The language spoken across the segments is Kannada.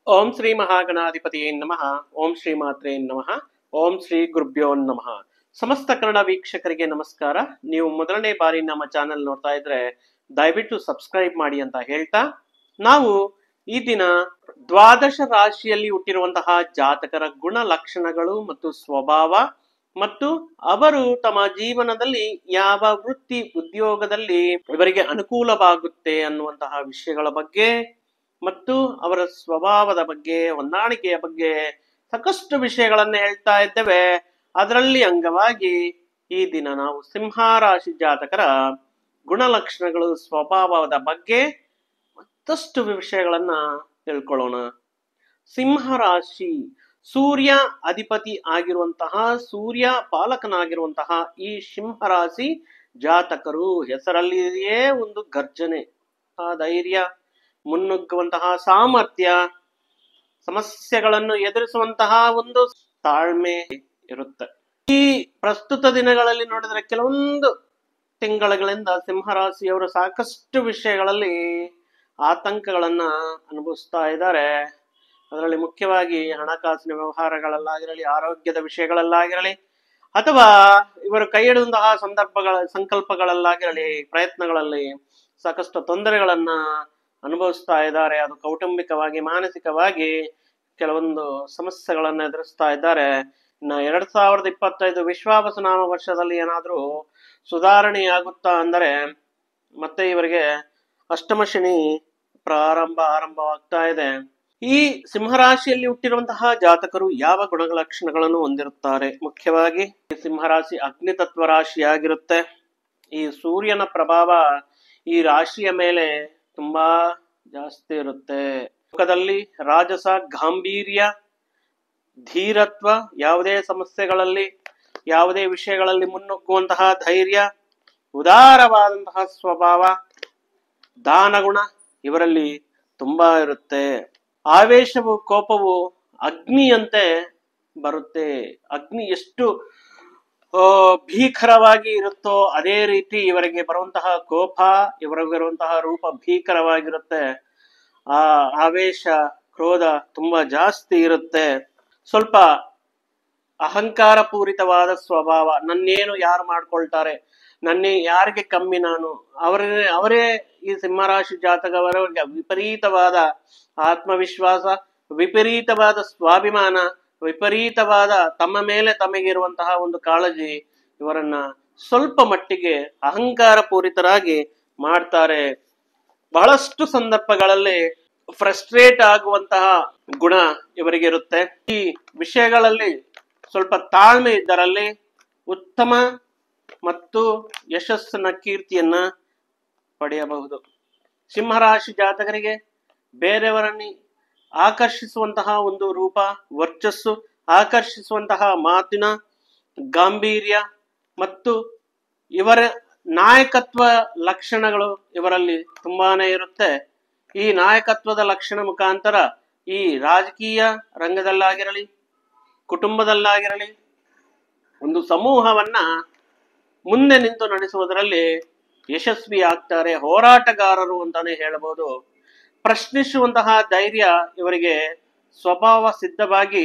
ಓಂ ಶ್ರೀ ಮಹಾಗಣಾಧಿಪತಿಯೇ ನಮಃ. ಓಂ ಶ್ರೀ ಮಾತ್ರೇ ನಮಃ. ಓಂ ಶ್ರೀ ಗುರುಭ್ಯೋ ನಮಃ. ಸಮಸ್ತ ಕನ್ನಡ ವೀಕ್ಷಕರಿಗೆ ನಮಸ್ಕಾರ. ನೀವು ಮೊದಲನೇ ಬಾರಿ ನಮ್ಮ ಚಾನೆಲ್ ನೋಡ್ತಾ ಇದ್ರೆ ದಯವಿಟ್ಟು ಸಬ್ಸ್ಕ್ರೈಬ್ ಮಾಡಿ ಅಂತ ಹೇಳ್ತಾ, ನಾವು ಈ ದಿನ ದ್ವಾದಶ ರಾಶಿಯಲ್ಲಿ ಹುಟ್ಟಿರುವಂತಹ ಜಾತಕರ ಗುಣ ಲಕ್ಷಣಗಳು ಮತ್ತು ಸ್ವಭಾವ ಮತ್ತು ಅವರು ತಮ್ಮ ಜೀವನದಲ್ಲಿ ಯಾವ ವೃತ್ತಿ ಉದ್ಯೋಗದಲ್ಲಿ ಇವರಿಗೆ ಅನುಕೂಲವಾಗುತ್ತೆ ಅನ್ನುವಂತಹ ವಿಷಯಗಳ ಬಗ್ಗೆ ಮತ್ತು ಅವರ ಸ್ವಭಾವದ ಬಗ್ಗೆ, ಹೊಂದಾಣಿಕೆಯ ಬಗ್ಗೆ ಸಾಕಷ್ಟು ವಿಷಯಗಳನ್ನು ಹೇಳ್ತಾ ಇದ್ದೇವೆ. ಅದರಲ್ಲಿ ಅಂಗವಾಗಿ ಈ ದಿನ ನಾವು ಸಿಂಹ ರಾಶಿ ಜಾತಕರ ಗುಣಲಕ್ಷಣಗಳು, ಸ್ವಭಾವದ ಬಗ್ಗೆ ಮತ್ತಷ್ಟು ವಿಷಯಗಳನ್ನ ತಿಳ್ಕೊಳ್ಳೋಣ. ಸಿಂಹ ರಾಶಿ, ಸೂರ್ಯ ಅಧಿಪತಿ ಆಗಿರುವಂತಹ, ಸೂರ್ಯ ಪಾಲಕನಾಗಿರುವಂತಹ ಈ ಸಿಂಹ ರಾಶಿ ಜಾತಕರು ಹೆಸರಲ್ಲಿಯೇ ಒಂದು ಗರ್ಜನೆ, ಧೈರ್ಯ, ಮುನ್ನುಗ್ಗುವಂತಹ ಸಾಮರ್ಥ್ಯ, ಸಮಸ್ಯೆಗಳನ್ನು ಎದುರಿಸುವಂತಹ ಒಂದು ತಾಳ್ಮೆ ಇರುತ್ತೆ. ಈ ಪ್ರಸ್ತುತ ದಿನಗಳಲ್ಲಿ ನೋಡಿದ್ರೆ ಕೆಲವೊಂದು ತಿಂಗಳುಗಳಿಂದ ಸಿಂಹರಾಶಿಯವರು ಸಾಕಷ್ಟು ವಿಷಯಗಳಲ್ಲಿ ಆತಂಕಗಳನ್ನ ಅನುಭವಿಸ್ತಾ ಇದ್ದಾರೆ. ಅದರಲ್ಲಿ ಮುಖ್ಯವಾಗಿ ಹಣಕಾಸಿನ ವ್ಯವಹಾರಗಳಲ್ಲಾಗಿರಲಿ, ಆರೋಗ್ಯದ ವಿಷಯಗಳಲ್ಲಾಗಿರಲಿ, ಅಥವಾ ಇವರು ಕೈ ಹಿಡಿದಂತಹ ಸಂಕಲ್ಪಗಳಲ್ಲಾಗಿರಲಿ, ಪ್ರಯತ್ನಗಳಲ್ಲಿ ಸಾಕಷ್ಟು ತೊಂದರೆಗಳನ್ನ ಅನುಭವಿಸ್ತಾ ಇದ್ದಾರೆ. ಅದು ಕೌಟುಂಬಿಕವಾಗಿ, ಮಾನಸಿಕವಾಗಿ ಕೆಲವೊಂದು ಸಮಸ್ಯೆಗಳನ್ನ ಎದುರಿಸ್ತಾ ಇದ್ದಾರೆ. ಇನ್ನು 2025 ವಿಶ್ವಾವಸು ನಾಮ ವರ್ಷದಲ್ಲಿ ಏನಾದ್ರೂ ಸುಧಾರಣೆಯಾಗುತ್ತಾ ಅಂದರೆ ಮತ್ತೆ ಇವರಿಗೆ ಅಷ್ಟಮ ಶನಿ ಆರಂಭವಾಗ್ತಾ ಇದೆ. ಈ ಸಿಂಹರಾಶಿಯಲ್ಲಿ ಹುಟ್ಟಿರುವಂತಹ ಜಾತಕರು ಯಾವ ಗುಣಲಕ್ಷಣಗಳನ್ನು ಹೊಂದಿರುತ್ತಾರೆ? ಮುಖ್ಯವಾಗಿ ಸಿಂಹರಾಶಿ ಅಗ್ನಿತತ್ವ ರಾಶಿಯಾಗಿರುತ್ತೆ. ಈ ಸೂರ್ಯನ ಪ್ರಭಾವ ಈ ರಾಶಿಯ ಮೇಲೆ ತುಂಬಾ ಜಾಸ್ತಿ ಇರುತ್ತೆ. ಮುಖದಲ್ಲಿ ರಾಜಸ, ಗಾಂಭೀರ್ಯ, ಧೀರತ್ವ, ಯಾವುದೇ ಸಮಸ್ಯೆಗಳಲ್ಲಿ, ಯಾವುದೇ ವಿಷಯಗಳಲ್ಲಿ ಮುನ್ನುಗ್ಗುವಂತಹ ಧೈರ್ಯ, ಉದಾರವಾದಂತಹ ಸ್ವಭಾವ, ದಾನಗುಣ ಇವರಲ್ಲಿ ತುಂಬಾ ಇರುತ್ತೆ. ಆವೇಶವು, ಕೋಪವು ಅಗ್ನಿಯಂತೆ ಬರುತ್ತೆ. ಅಗ್ನಿ ಎಷ್ಟು ಭೀಕರವಾಗಿ ಇರುತ್ತೋ ಅದೇ ರೀತಿ ಇವರಿಗೆ ಬರುವಂತಹ ಕೋಪ, ಇವರಿಗಿರುವಂತಹ ರೂಪ ಭೀಕರವಾಗಿರುತ್ತೆ. ಆ ಆವೇಶ, ಕ್ರೋಧ ತುಂಬಾ ಜಾಸ್ತಿ ಇರುತ್ತೆ. ಸ್ವಲ್ಪ ಅಹಂಕಾರ ಪೂರಿತವಾದ ಸ್ವಭಾವ. ನನ್ನೇನು ಯಾರು ಮಾಡ್ಕೊಳ್ತಾರೆ, ನನ್ನೇ ಯಾರಿಗೆ ಕಮ್ಮಿ, ನಾನು ಅವರೇ ಈ ಸಿಂಹರಾಶಿ ಜಾತಕವರಿಗೆ ವಿಪರೀತವಾದ ಆತ್ಮವಿಶ್ವಾಸ, ವಿಪರೀತವಾದ ಸ್ವಾಭಿಮಾನ, ವಿಪರೀತವಾದ ತಮ್ಮ ಮೇಲೆ ತಮಗಿರುವಂತಹ ಒಂದು ಕಾಳಜಿ ಇವರನ್ನ ಸ್ವಲ್ಪ ಮಟ್ಟಿಗೆ ಅಹಂಕಾರ ಪೂರಿತರಾಗಿ ಮಾಡ್ತಾರೆ. ಬಹಳಷ್ಟು ಸಂದರ್ಭಗಳಲ್ಲಿ ಫ್ರಸ್ಟ್ರೇಟ್ ಆಗುವಂತಹ ಗುಣ ಇವರಿಗೆ ಇರುತ್ತೆ. ಈ ವಿಷಯಗಳಲ್ಲಿ ಸ್ವಲ್ಪ ತಾಳ್ಮೆ ಇದ್ದರಲ್ಲಿ ಉತ್ತಮ ಮತ್ತು ಯಶಸ್ಸಿನ ಕೀರ್ತಿಯನ್ನ ಪಡೆಯಬಹುದು. ಸಿಂಹರಾಶಿ ಜಾತಕರಿಗೆ ಬೇರೆಯವರನ್ನು ಆಕರ್ಷಿಸುವಂತಹ ಒಂದು ರೂಪ, ವರ್ಚಸ್ಸು, ಆಕರ್ಷಿಸುವಂತಹ ಮಾತಿನ ಗಾಂಭೀರ್ಯ ಮತ್ತು ಇವರ ನಾಯಕತ್ವ ಲಕ್ಷಣಗಳು ಇವರಲ್ಲಿ ತುಂಬಾನೇ ಇರುತ್ತೆ. ಈ ನಾಯಕತ್ವದ ಲಕ್ಷಣ ಮುಖಾಂತರ ಈ ರಾಜಕೀಯ ರಂಗದಲ್ಲಾಗಿರಲಿ, ಕುಟುಂಬದಲ್ಲಾಗಿರಲಿ, ಒಂದು ಸಮೂಹವನ್ನ ಮುಂದೆ ನಿಂತು ನಡೆಸುವುದರಲ್ಲಿ ಯಶಸ್ವಿ ಆಗ್ತಾರೆ. ಹೋರಾಟಗಾರರು ಅಂತಾನೆ ಹೇಳಬಹುದು. ಪ್ರಶ್ನಿಸುವಂತಹ ಧೈರ್ಯ ಇವರಿಗೆ ಸ್ವಭಾವ ಸಿದ್ಧವಾಗಿ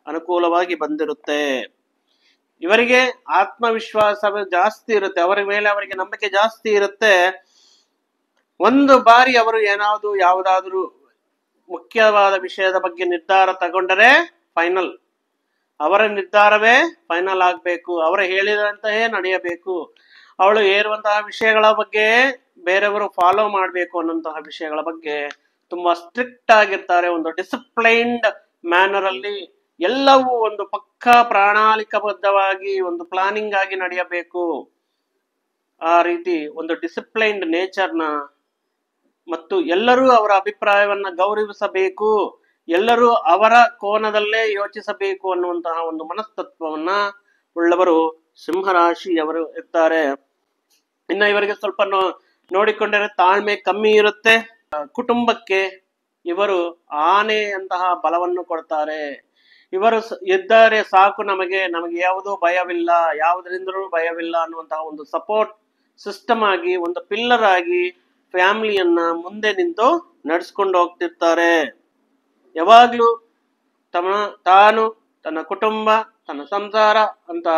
ಅನುಕೂಲವಾಗಿ ಬಂದಿರುತ್ತೆ. ಇವರಿಗೆ ಆತ್ಮವಿಶ್ವಾಸ ಜಾಸ್ತಿ ಇರುತ್ತೆ. ಅವರ ಮೇಲೆ ಅವರಿಗೆ ನಂಬಿಕೆ ಜಾಸ್ತಿ ಇರುತ್ತೆ. ಒಂದು ಬಾರಿ ಅವರು ಯಾವುದಾದ್ರೂ ಮುಖ್ಯವಾದ ವಿಷಯದ ಬಗ್ಗೆ ನಿರ್ಧಾರ ತಗೊಂಡರೆ ಫೈನಲ್, ಅವರ ನಿರ್ಧಾರವೇ ಫೈನಲ್ ಆಗ್ಬೇಕು, ಅವರು ಹೇಳಿದಂತೆಯೇ ನಡೆಯಬೇಕು. ಅವಳು ಹೇರುವಂತಹ ವಿಷಯಗಳ ಬಗ್ಗೆ ಬೇರೆಯವರು ಫಾಲೋ ಮಾಡಬೇಕು ಅನ್ನೋಂತಹ ವಿಷಯಗಳ ಬಗ್ಗೆ ತುಂಬಾ ಸ್ಟ್ರಿಕ್ಟ್ ಆಗಿರ್ತಾರೆ. ಒಂದು ಡಿಸಿಪ್ಲೈನ್ಡ್ ಮ್ಯಾನರ್ ಅಲ್ಲಿ ಎಲ್ಲವೂ ಒಂದು ಪಕ್ಕಾ ಪ್ರಣಾಳಿಕಾಬದ್ಧವಾಗಿ ಒಂದು ಪ್ಲಾನಿಂಗ್ ಆಗಿ ನಡೆಯಬೇಕು. ಆ ರೀತಿ ಒಂದು ಡಿಸಿಪ್ಲೈನ್ಡ್ ನೇಚರ್ನ ಮತ್ತು ಎಲ್ಲರೂ ಅವರ ಅಭಿಪ್ರಾಯವನ್ನ ಗೌರವಿಸಬೇಕು, ಎಲ್ಲರೂ ಅವರ ಕೋನದಲ್ಲೇ ಯೋಚಿಸಬೇಕು ಅನ್ನುವಂತಹ ಒಂದು ಮನಸ್ತತ್ವವನ್ನ ಉಳ್ಳವರು ಸಿಂಹರಾಶಿಯವರು ಇರ್ತಾರೆ. ಇನ್ನು ಇವರಿಗೆ ಸ್ವಲ್ಪ ನೋಡಿಕೊಂಡರೆ ತಾಳ್ಮೆ ಕಮ್ಮಿ ಇರುತ್ತೆ. ಕುಟುಂಬಕ್ಕೆ ಇವರು ಆನೆಯಂತಹ ಬಲವನ್ನು ಕೊಡ್ತಾರೆ. ಇವರು ಇದ್ದಾರೆ ಸಾಕು, ನಮಗೆ ಯಾವುದೂ ಭಯವಿಲ್ಲ, ಯಾವುದರಿಂದಲೂ ಭಯವಿಲ್ಲ ಅನ್ನುವಂತಹ ಒಂದು ಸಪೋರ್ಟ್ ಸಿಸ್ಟಮ್ ಆಗಿ, ಒಂದು ಪಿಲ್ಲರ್ ಆಗಿ ಫ್ಯಾಮಿಲಿಯನ್ನ ಮುಂದೆ ನಿಂತು ನಡೆಸ್ಕೊಂಡು ಹೋಗ್ತಿರ್ತಾರೆ. ಯಾವಾಗ್ಲೂ ತಾನು, ತನ್ನ ಕುಟುಂಬ, ತನ್ನ ಸಂಸಾರ ಅಂತ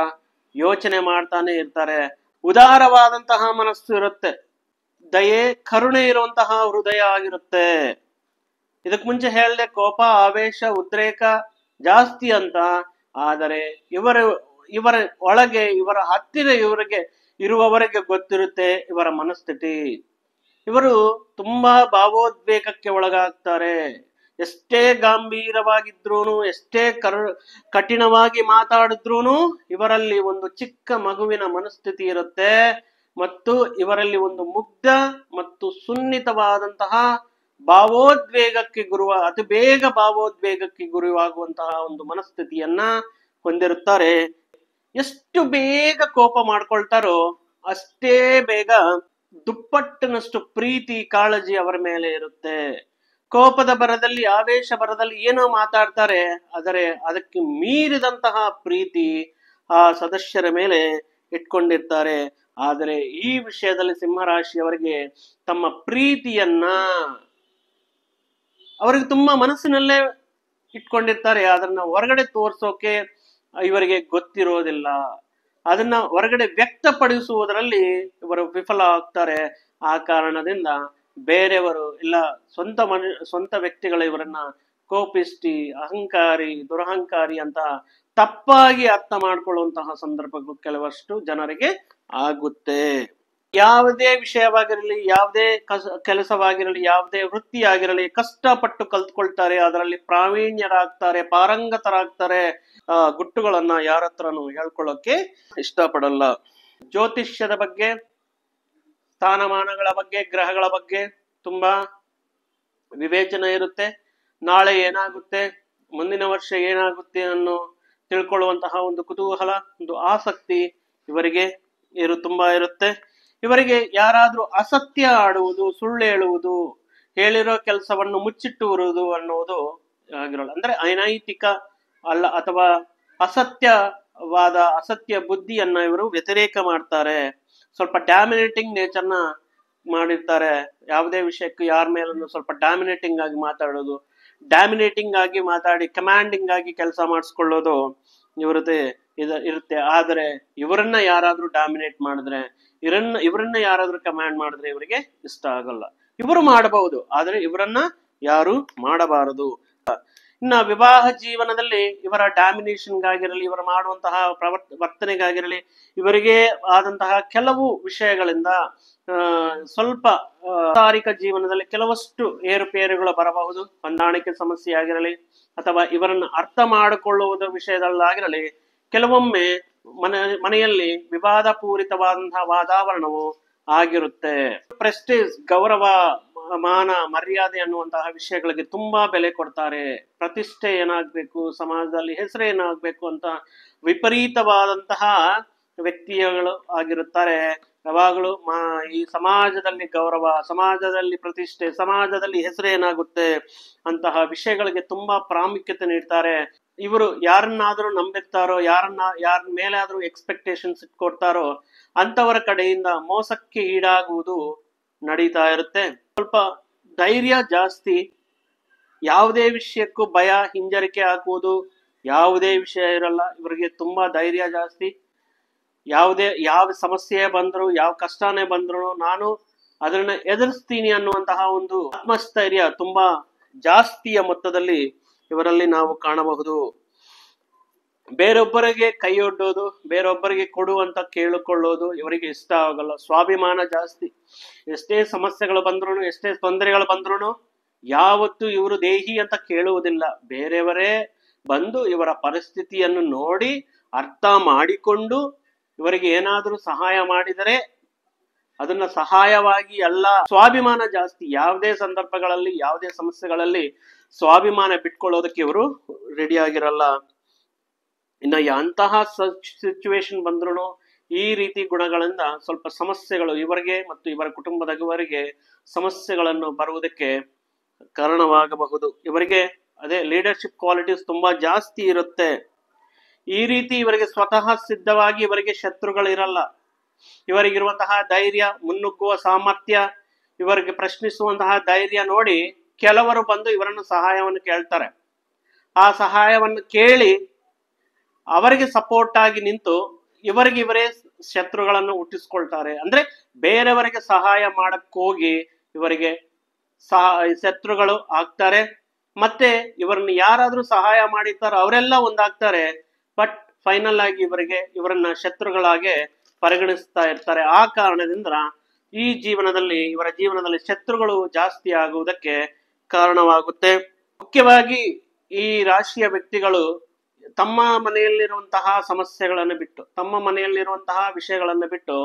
ಯೋಚನೆ ಮಾಡ್ತಾನೆ ಇರ್ತಾರೆ. ಉದಾರವಾದಂತಹ ಮನಸ್ಸು ಇರುತ್ತೆ, ದಯೆ ಕರುಣೆ ಇರುವಂತಹ ಹೃದಯ ಆಗಿರುತ್ತೆ. ಇದಕ್ ಮುಂಚೆ ಹೇಳ್ದೆ ಕೋಪ, ಆವೇಶ, ಉದ್ರೇಕ ಜಾಸ್ತಿ ಅಂತ. ಆದರೆ ಇವರ ಒಳಗೆ, ಇವರ ಹತ್ತಿರ ಇವರಿಗೆ ಇರುವವರೆಗೆ ಗೊತ್ತಿರುತ್ತೆ ಇವರ ಮನಸ್ಥಿತಿ. ಇವರು ತುಂಬಾ ಭಾವೋದ್ವೇಗಕ್ಕೆ ಒಳಗಾಗ್ತಾರೆ. ಎಷ್ಟೇ ಗಾಂಭೀರವಾಗಿದ್ರೂನು, ಎಷ್ಟೇ ಕಠಿಣವಾಗಿ ಮಾತಾಡಿದ್ರೂನು ಇವರಲ್ಲಿ ಒಂದು ಚಿಕ್ಕ ಮಗುವಿನ ಮನಸ್ಥಿತಿ ಇರುತ್ತೆ. ಮತ್ತು ಇವರಲ್ಲಿ ಒಂದು ಮುಗ್ಧ ಮತ್ತು ಸುನ್ನಿತವಾದಂತಹ ಅತಿ ಬೇಗ ಭಾವೋದ್ವೇಗಕ್ಕೆ ಗುರಿಯಾಗುವಂತಹ ಒಂದು ಮನಸ್ಥಿತಿಯನ್ನ ಹೊಂದಿರುತ್ತಾರೆ. ಎಷ್ಟು ಬೇಗ ಕೋಪ ಮಾಡ್ಕೊಳ್ತಾರೋ ಅಷ್ಟೇ ಬೇಗ ದುಪ್ಪಟ್ಟಿನಷ್ಟು ಪ್ರೀತಿ, ಕಾಳಜಿ ಅವರ ಮೇಲೆ ಇರುತ್ತೆ. ಕೋಪದ ಬರದಲ್ಲಿ, ಆವೇಶ ಬರದಲ್ಲಿ ಏನೋ ಮಾತಾಡ್ತಾರೆ, ಆದರೆ ಅದಕ್ಕೆ ಮೀರಿದಂತಹ ಪ್ರೀತಿ ಆ ಸದಸ್ಯರ ಮೇಲೆ ಇಟ್ಕೊಂಡಿರ್ತಾರೆ. ಆದರೆ ಈ ವಿಷಯದಲ್ಲಿ ಸಿಂಹರಾಶಿಯವರಿಗೆ ತಮ್ಮ ಪ್ರೀತಿಯನ್ನ ಅವರಿಗೆ ತುಂಬಾ ಮನಸ್ಸಿನಲ್ಲೇ ಇಟ್ಕೊಂಡಿರ್ತಾರೆ. ಅದನ್ನ ಹೊರಗಡೆ ತೋರ್ಸೋಕೆ ಇವರಿಗೆ ಗೊತ್ತಿರೋದಿಲ್ಲ. ಅದನ್ನ ಹೊರಗಡೆ ವ್ಯಕ್ತಪಡಿಸುವುದರಲ್ಲಿ ಇವರು ವಿಫಲ ಆಗ್ತಾರೆ. ಆ ಕಾರಣದಿಂದ ಬೇರೆಯವರು ಇಲ್ಲ, ಸ್ವಂತ ವ್ಯಕ್ತಿಗಳು ಇವರನ್ನ ಕೋಪಿಸ್ಟಿ, ಅಹಂಕಾರಿ, ದುರಹಂಕಾರಿ ಅಂತ ತಪ್ಪಾಗಿ ಅರ್ಥ ಮಾಡ್ಕೊಳ್ಳುವಂತಹ ಸಂದರ್ಭಗಳು ಕೆಲವಷ್ಟು ಜನರಿಗೆ ಆಗುತ್ತೆ. ಯಾವುದೇ ವಿಷಯವಾಗಿರಲಿ, ಯಾವುದೇ ಕೆಲಸವಾಗಿರಲಿ, ಯಾವುದೇ ವೃತ್ತಿಯಾಗಿರಲಿ, ಕಷ್ಟಪಟ್ಟು ಕಲ್ತ್ಕೊಳ್ತಾರೆ, ಅದರಲ್ಲಿ ಪ್ರಾವೀಣ್ಯರಾಗ್ತಾರೆ, ಪಾರಂಗತರಾಗ್ತಾರೆ. ಗುಟ್ಟುಗಳನ್ನ ಯಾರ ಹತ್ರನೂ ಹೇಳ್ಕೊಳ್ಳೋಕೆ ಇಷ್ಟಪಡಲ್ಲ. ಜ್ಯೋತಿಷ್ಯದ ಬಗ್ಗೆ, ಸ್ಥಾನಮಾನಗಳ ಬಗ್ಗೆ, ಗ್ರಹಗಳ ಬಗ್ಗೆ ತುಂಬಾ ವಿವೇಚನೆ ಇರುತ್ತೆ. ನಾಳೆ ಏನಾಗುತ್ತೆ, ಮುಂದಿನ ವರ್ಷ ಏನಾಗುತ್ತೆ ಅನ್ನೋ ತಿಳ್ಕೊಳ್ಳುವಂತಹ ಒಂದು ಕುತೂಹಲ, ಒಂದು ಆಸಕ್ತಿ ಇವರಿಗೆ ತುಂಬಾ ಇರುತ್ತೆ. ಇವರಿಗೆ ಯಾರಾದ್ರೂ ಅಸತ್ಯ ಆಡುವುದು, ಸುಳ್ಳು ಹೇಳುವುದು, ಹೇಳಿರೋ ಕೆಲಸವನ್ನು ಮುಚ್ಚಿಟ್ಟುವುದು ಅನ್ನುವುದು ಆಗಿರೋಲ್ಲ. ಅಂದ್ರೆ ಅನೈತಿಕ ಅಲ್ಲ ಅಥವಾ ಅಸತ್ಯ ಬುದ್ಧಿಯನ್ನ ಇವರು ವ್ಯತಿರೇಕ ಮಾಡ್ತಾರೆ. ಸ್ವಲ್ಪ ಡಾಮಿನೇಟಿಂಗ್ ನೇಚರ್ನ ಮಾಡಿರ್ತಾರೆ. ಯಾವುದೇ ವಿಷಯಕ್ಕೂ ಯಾರ ಮೇಲೂ ಸ್ವಲ್ಪ ಡಾಮಿನೇಟಿಂಗ್ ಆಗಿ ಮಾತಾಡೋದು, ಡಾಮಿನೇಟಿಂಗ್ ಆಗಿ ಮಾತಾಡಿ ಕಮಾಂಡಿಂಗ್ ಆಗಿ ಕೆಲಸ ಮಾಡಿಸ್ಕೊಳ್ಳೋದು ಇವ್ರದ್ದೇ ಇರುತ್ತೆ. ಆದರೆ ಇವರನ್ನ ಯಾರಾದ್ರೂ ಡಾಮಿನೇಟ್ ಮಾಡಿದ್ರೆ, ಇವರನ್ನ ಯಾರಾದ್ರೂ ಕಮಾಂಡ್ ಮಾಡಿದ್ರೆ ಇವರಿಗೆ ಇಷ್ಟ ಆಗಲ್ಲ. ಇವರು ಮಾಡಬಹುದು, ಆದ್ರೆ ಇವರನ್ನ ಯಾರು ಮಾಡಬಾರದು. ಇನ್ನ ವಿವಾಹ ಜೀವನದಲ್ಲಿ ಇವರ ಡಾಮಿನೇಷನ್ಗಾಗಿರಲಿ, ಇವರು ಮಾಡುವಂತಹ ವರ್ತನೆಗಾಗಿರಲಿ, ಇವರಿಗೆ ಆದಂತಹ ಕೆಲವು ವಿಷಯಗಳಿಂದ ಸ್ವಲ್ಪ ವೈಚಾರಿಕ ಜೀವನದಲ್ಲಿ ಕೆಲವಷ್ಟು ಏರುಪೇರುಗಳು ಬರಬಹುದು. ಹೊಂದಾಣಿಕೆ ಸಮಸ್ಯೆ ಆಗಿರಲಿ ಅಥವಾ ಇವರನ್ನು ಅರ್ಥ ಮಾಡಿಕೊಳ್ಳುವುದರ ವಿಷಯದಲ್ಲಾಗಿರಲಿ, ಕೆಲವೊಮ್ಮೆ ಮನೆಯಲ್ಲಿ ವಿವಾದ ಪೂರಿತವಾದಂತಹ ವಾತಾವರಣವು ಆಗಿರುತ್ತೆ. ಪ್ರೆಸ್ಟೀಜ್, ಗೌರವ, ಮಾನ, ಮರ್ಯಾದೆ ಅನ್ನುವಂತಹ ವಿಷಯಗಳಿಗೆ ತುಂಬಾ ಬೆಲೆ ಕೊಡ್ತಾರೆ. ಪ್ರತಿಷ್ಠೆ ಏನಾಗ್ಬೇಕು, ಸಮಾಜದಲ್ಲಿ ಹೆಸರು ಏನಾಗ್ಬೇಕು ಅಂತ ವಿಪರೀತವಾದಂತಹ ವ್ಯಕ್ತಿಗಳು ಆಗಿರುತ್ತಾರೆ. ಯಾವಾಗಲೂ ಈ ಸಮಾಜದಲ್ಲಿ ಗೌರವ, ಸಮಾಜದಲ್ಲಿ ಪ್ರತಿಷ್ಠೆ, ಸಮಾಜದಲ್ಲಿ ಹೆಸರು ಏನಾಗುತ್ತೆ ಅಂತಹ ವಿಷಯಗಳಿಗೆ ತುಂಬಾ ಪ್ರಾಮುಖ್ಯತೆ ನೀಡ್ತಾರೆ. ಇವರು ಯಾರನ್ನಾದ್ರೂ ನಂಬಿರ್ತಾರೋ, ಯಾರ ಮೇಲಾದ್ರೂ ಎಕ್ಸ್ಪೆಕ್ಟೇಷನ್ಸ್ ಇಟ್ಕೊಡ್ತಾರೋ ಅಂತವರ ಕಡೆಯಿಂದ ಮೋಸಕ್ಕೆ ಈಡಾಗುವುದು ನಡೀತಾ ಇರುತ್ತೆ. ಸ್ವಲ್ಪ ಧೈರ್ಯ ಜಾಸ್ತಿ, ಯಾವುದೇ ವಿಷಯಕ್ಕೂ ಭಯ, ಹಿಂಜರಿಕೆ ಹಾಕುವುದು ಯಾವುದೇ ವಿಷಯ ಇರಲ್ಲ. ಇವರಿಗೆ ತುಂಬಾ ಧೈರ್ಯ ಜಾಸ್ತಿ. ಯಾವ ಸಮಸ್ಯೆ ಬಂದ್ರು, ಯಾವ ಕಷ್ಟನೇ ಬಂದ್ರು ನಾನು ಅದನ್ನ ಎದುರಿಸ್ತೀನಿ ಅನ್ನುವಂತಹ ಒಂದು ಆತ್ಮಸ್ಥೈರ್ಯ ತುಂಬಾ ಜಾಸ್ತಿಯ ಮೊತ್ತದಲ್ಲಿ ಇವರಲ್ಲಿ ನಾವು ಕಾಣಬಹುದು. ಬೇರೊಬ್ಬರಿಗೆ ಕೈಯೊಡ್ಡೋದು, ಬೇರೊಬ್ಬರಿಗೆ ಕೊಡುವಂತ ಕೇಳಿಕೊಳ್ಳೋದು ಇವರಿಗೆ ಇಷ್ಟ ಆಗಲ್ಲ. ಸ್ವಾಭಿಮಾನ ಜಾಸ್ತಿ. ಎಷ್ಟೇ ಸಮಸ್ಯೆಗಳು ಬಂದ್ರು, ಎಷ್ಟೇ ತೊಂದರೆಗಳು ಬಂದ್ರು ಯಾವತ್ತು ಇವರು ದೇಹಿ ಅಂತ ಕೇಳುವುದಿಲ್ಲ. ಬೇರೆಯವರೇ ಬಂದು ಇವರ ಪರಿಸ್ಥಿತಿಯನ್ನು ನೋಡಿ ಅರ್ಥ ಮಾಡಿಕೊಂಡು ಇವರಿಗೆ ಏನಾದರೂ ಸಹಾಯ ಮಾಡಿದರೆ ಅದನ್ನ ಸಹಾಯವಾಗಿ ಅಲ್ಲ. ಸ್ವಾಭಿಮಾನ ಜಾಸ್ತಿ. ಯಾವುದೇ ಸಂದರ್ಭಗಳಲ್ಲಿ, ಯಾವುದೇ ಸಮಸ್ಯೆಗಳಲ್ಲಿ ಸ್ವಾಭಿಮಾನ ಬಿಟ್ಕೊಳ್ಳೋದಕ್ಕೆ ಇವರು ರೆಡಿ ಆಗಿರಲ್ಲ. ಇನ್ನು ಅಂತಹ ಸಿಚುವೇಶನ್ ಬಂದ್ರು ಈ ರೀತಿ ಗುಣಗಳಿಂದ ಸ್ವಲ್ಪ ಸಮಸ್ಯೆಗಳು ಇವರಿಗೆ ಮತ್ತು ಇವರ ಕುಟುಂಬದವರಿಗೆ ಸಮಸ್ಯೆಗಳನ್ನು ಬರುವುದಕ್ಕೆ ಕಾರಣವಾಗಬಹುದು. ಇವರಿಗೆ ಅದೇ ಲೀಡರ್ಶಿಪ್ ಕ್ವಾಲಿಟೀಸ್ ತುಂಬಾ ಜಾಸ್ತಿ ಇರುತ್ತೆ. ಈ ರೀತಿ ಇವರಿಗೆ ಸ್ವತಃ ಸಿದ್ಧವಾಗಿ ಇವರಿಗೆ ಶತ್ರುಗಳಿರಲ್ಲ. ಇವರಿಗಿರುವಂತಹ ಧೈರ್ಯ, ಮುನ್ನುಗ್ಗುವ ಸಾಮರ್ಥ್ಯ, ಇವರಿಗೆ ಪ್ರಶ್ನಿಸುವಂತಹ ಧೈರ್ಯ ನೋಡಿ ಕೆಲವರು ಬಂದು ಇವರನ್ನು ಸಹಾಯವನ್ನು ಕೇಳ್ತಾರೆ. ಆ ಸಹಾಯವನ್ನು ಕೇಳಿ ಅವರಿಗೆ ಸಪೋರ್ಟ್ ಆಗಿ ನಿಂತು ಇವರೇ ಶತ್ರುಗಳನ್ನು ಹುಟ್ಟಿಸ್ಕೊಳ್ತಾರೆ. ಅಂದ್ರೆ ಬೇರೆಯವರಿಗೆ ಸಹಾಯ ಮಾಡಕ್ ಹೋಗಿ ಇವರಿಗೆ ಶತ್ರುಗಳು ಆಗ್ತಾರೆ. ಮತ್ತೆ ಇವರನ್ನು ಯಾರಾದ್ರೂ ಸಹಾಯ ಮಾಡಿರ್ತಾರೋ ಅವರೆಲ್ಲ ಒಂದಾಗ್ತಾರೆ. ಬಟ್ ಫೈನಲ್ ಆಗಿ ಇವರನ್ನ ಶತ್ರುಗಳಾಗೆ ಪರಿಗಣಿಸ್ತಾ ಇರ್ತಾರೆ. ಆ ಕಾರಣದಿಂದ ಇವರ ಜೀವನದಲ್ಲಿ ಶತ್ರುಗಳು ಜಾಸ್ತಿ ಆಗುವುದಕ್ಕೆ ಕಾರಣವಾಗುತ್ತೆ. ಮುಖ್ಯವಾಗಿ ಈ ರಾಶಿಯ ವ್ಯಕ್ತಿಗಳು ತಮ್ಮ ಮನೆಯಲ್ಲಿರುವಂತಹ ಸಮಸ್ಯೆಗಳನ್ನು ಬಿಟ್ಟು, ತಮ್ಮ ಮನೆಯಲ್ಲಿರುವಂತಹ ವಿಷಯಗಳನ್ನು ಬಿಟ್ಟು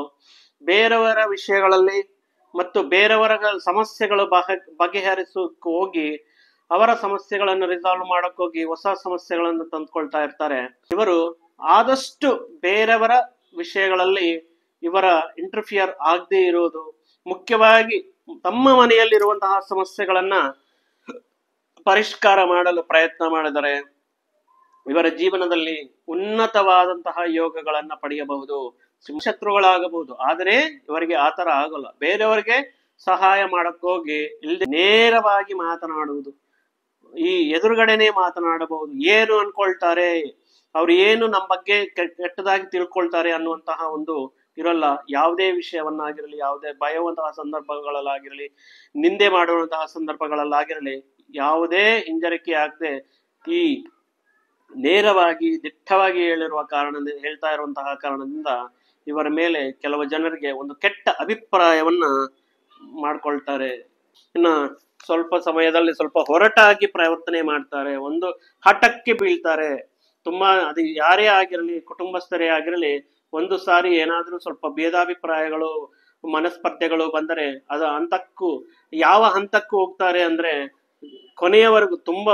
ಬೇರೆಯವರ ವಿಷಯಗಳಲ್ಲಿ ಮತ್ತು ಬೇರೆಯವರ ಸಮಸ್ಯೆಗಳು ಬಗೆಹರಿಸೋಕೆ ಹೋಗಿ ಅವರ ಸಮಸ್ಯೆಗಳನ್ನು ರಿಸಾಲ್ವ್ ಮಾಡಕ್ ಹೋಗಿ ಹೊಸ ಸಮಸ್ಯೆಗಳನ್ನು ತಂದುಕೊಳ್ತಾ ಇರ್ತಾರೆ. ಇವರು ಆದಷ್ಟು ಬೇರೆಯವರ ವಿಷಯಗಳಲ್ಲಿ ಇವರ ಇಂಟರ್ಫಿಯರ್ ಆಗದೆ ಇರೋದು, ಮುಖ್ಯವಾಗಿ ತಮ್ಮ ಮನೆಯಲ್ಲಿರುವಂತಹ ಸಮಸ್ಯೆಗಳನ್ನ ಪರಿಷ್ಕಾರ ಮಾಡಲು ಪ್ರಯತ್ನ ಮಾಡಿದರೆ ಇವರ ಜೀವನದಲ್ಲಿ ಉನ್ನತವಾದಂತಹ ಯೋಗಗಳನ್ನ ಪಡೆಯಬಹುದು. ಶತ್ರುಗಳಾಗಬಹುದು, ಆದರೆ ಇವರಿಗೆ ಆತರ ಆಗಲ್ಲ. ಬೇರೆಯವರಿಗೆ ಸಹಾಯ ಮಾಡಕ್ ಹೋಗಿ ಇಲ್ಲದೆ ನೇರವಾಗಿ ಮಾತನಾಡುವುದು, ಈ ಎದುರುಗಡೆನೆ ಮಾತನಾಡಬಹುದು. ಏನು ಅನ್ಕೊಳ್ತಾರೆ, ಅವ್ರು ಏನು ನಮ್ಮ ಬಗ್ಗೆ ಕೆಟ್ಟದಾಗಿ ತಿಳ್ಕೊಳ್ತಾರೆ ಅನ್ನುವಂತಹ ಒಂದು ಇರಲ್ಲ. ಯಾವುದೇ ವಿಷಯವನ್ನಾಗಿರಲಿ, ಯಾವುದೇ ಭಯವಂತಹ ಸಂದರ್ಭಗಳಲ್ಲಾಗಿರಲಿ, ನಿಂದೆ ಮಾಡುವಂತಹ ಸಂದರ್ಭಗಳಲ್ಲಾಗಿರಲಿ, ಯಾವುದೇ ಹಿಂಜರಿಕೆ ಆಗದೆ ಈ ನೇರವಾಗಿ ದಿಟ್ಟವಾಗಿ ಹೇಳ್ತಾ ಇರುವಂತಹ ಕಾರಣದಿಂದ ಇವರ ಮೇಲೆ ಕೆಲವು ಜನರಿಗೆ ಒಂದು ಕೆಟ್ಟ ಅಭಿಪ್ರಾಯವನ್ನ ಮಾಡ್ಕೊಳ್ತಾರೆ. ಇನ್ನ ಸ್ವಲ್ಪ ಸಮಯದಲ್ಲಿ ಸ್ವಲ್ಪ ಹೊರಟಾಗಿ ಪ್ರವರ್ತನೆ ಮಾಡ್ತಾರೆ, ಒಂದು ಹಠಕ್ಕೆ ಬೀಳ್ತಾರೆ. ತುಂಬಾ ಅದು ಯಾರೇ ಆಗಿರಲಿ, ಕುಟುಂಬಸ್ಥರೇ ಆಗಿರಲಿ, ಒಂದು ಸಾರಿ ಏನಾದ್ರೂ ಸ್ವಲ್ಪ ಭೇದಾಭಿಪ್ರಾಯಗಳು, ಮನಸ್ಪರ್ಧೆಗಳು ಬಂದರೆ ಅದು ಯಾವ ಹಂತಕ್ಕೂ ಹೋಗ್ತಾರೆ ಅಂದ್ರೆ ಕೊನೆಯವರೆಗೂ ತುಂಬಾ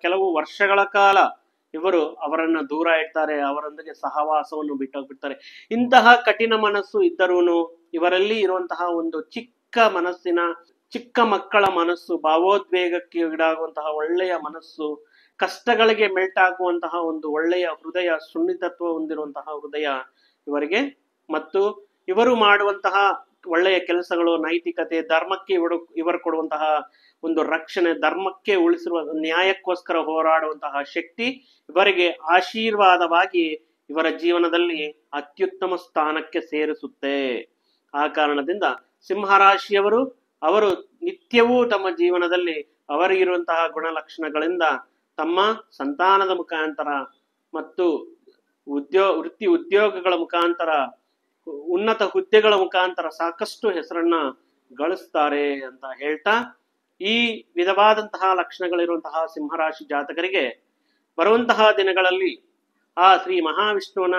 ಕೆಲವು ವರ್ಷಗಳ ಕಾಲ ಇವರು ಅವರನ್ನ ದೂರ ಇಡ್ತಾರೆ, ಅವರೊಂದಿಗೆ ಸಹವಾಸವನ್ನು ಬಿಟ್ಟೋಗ್ಬಿಡ್ತಾರೆ. ಇಂತಹ ಕಠಿಣ ಮನಸ್ಸು ಇದ್ದರೂನು ಇವರಲ್ಲಿ ಇರುವಂತಹ ಒಂದು ಚಿಕ್ಕ ಮಕ್ಕಳ ಮನಸ್ಸು, ಭಾವೋದ್ವೇಗಕ್ಕೆ ಈಡಾಗುವಂತಹ ಒಳ್ಳೆಯ ಮನಸ್ಸು, ಕಷ್ಟಗಳಿಗೆ ಮೆಲ್ಟ್ ಆಗುವಂತಹ ಒಂದು ಒಳ್ಳೆಯ ಹೃದಯ, ಸುನ್ನಿತತ್ವ ಹೊಂದಿರುವಂತಹ ಹೃದಯ ಇವರಿಗೆ, ಮತ್ತು ಇವರು ಮಾಡುವಂತಹ ಒಳ್ಳೆಯ ಕೆಲಸಗಳು, ನೈತಿಕತೆ, ಧರ್ಮಕ್ಕೆ ಇವರು ಕೊಡುವಂತಹ ಒಂದು ರಕ್ಷಣೆ, ಧರ್ಮಕ್ಕೆ ಉಳಿಸಿರುವ ನ್ಯಾಯಕ್ಕೋಸ್ಕರ ಹೋರಾಡುವಂತಹ ಶಕ್ತಿ ಇವರಿಗೆ ಆಶೀರ್ವಾದವಾಗಿ ಇವರ ಜೀವನದಲ್ಲಿ ಅತ್ಯುತ್ತಮ ಸ್ಥಾನಕ್ಕೆ ಸೇರಿಸುತ್ತೆ. ಆ ಕಾರಣದಿಂದ ಸಿಂಹರಾಶಿಯವರು ಅವರು ನಿತ್ಯವೂ ತಮ್ಮ ಜೀವನದಲ್ಲಿ ಅವರಿಗಿರುವಂತಹ ಗುಣಲಕ್ಷಣಗಳಿಂದ ತಮ್ಮ ಸಂತಾನದ ಮುಖಾಂತರ ಮತ್ತು ವೃತ್ತಿ ಉದ್ಯೋಗಗಳ ಮುಖಾಂತರ, ಉನ್ನತ ಹುದ್ದೆಗಳ ಮುಖಾಂತರ ಸಾಕಷ್ಟು ಹೆಸರನ್ನ ಗಳಿಸ್ತಾರೆ ಅಂತ ಹೇಳ್ತಾ, ಈ ವಿಧವಾದಂತಹ ಲಕ್ಷಣಗಳಿರುವಂತಹ ಸಿಂಹರಾಶಿ ಜಾತಕರಿಗೆ ಬರುವಂತಹ ದಿನಗಳಲ್ಲಿ ಆ ಶ್ರೀ ಮಹಾವಿಷ್ಣುವನ,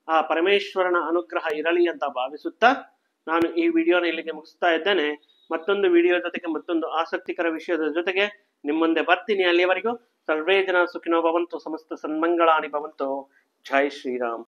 ಆ ಪರಮೇಶ್ವರನ ಅನುಗ್ರಹ ಇರಲಿ ಅಂತ ಭಾವಿಸುತ್ತಾ ನಾನು ಈ ವಿಡಿಯೋನ ಇಲ್ಲಿಗೆ ಮುಗಿಸ್ತಾ ಇದ್ದೇನೆ. ಮತ್ತೊಂದು ವಿಡಿಯೋ ಜೊತೆಗೆ, ಮತ್ತೊಂದು ಆಸಕ್ತಿಕರ ವಿಷಯದ ಜೊತೆಗೆ ನಿಮ್ಮ ಮುಂದೆ ಬರ್ತೀನಿ. ಅಲ್ಲಿಯವರೆಗೂ ಸರ್ವೇ ಜನ ಸುಖಿನೋ ಭವಂತು, ಸಮಸ್ತ ಸನ್ಮಂಗಳಾನಿ ಭವಂತು. ಜೈ ಶ್ರೀರಾಮ್.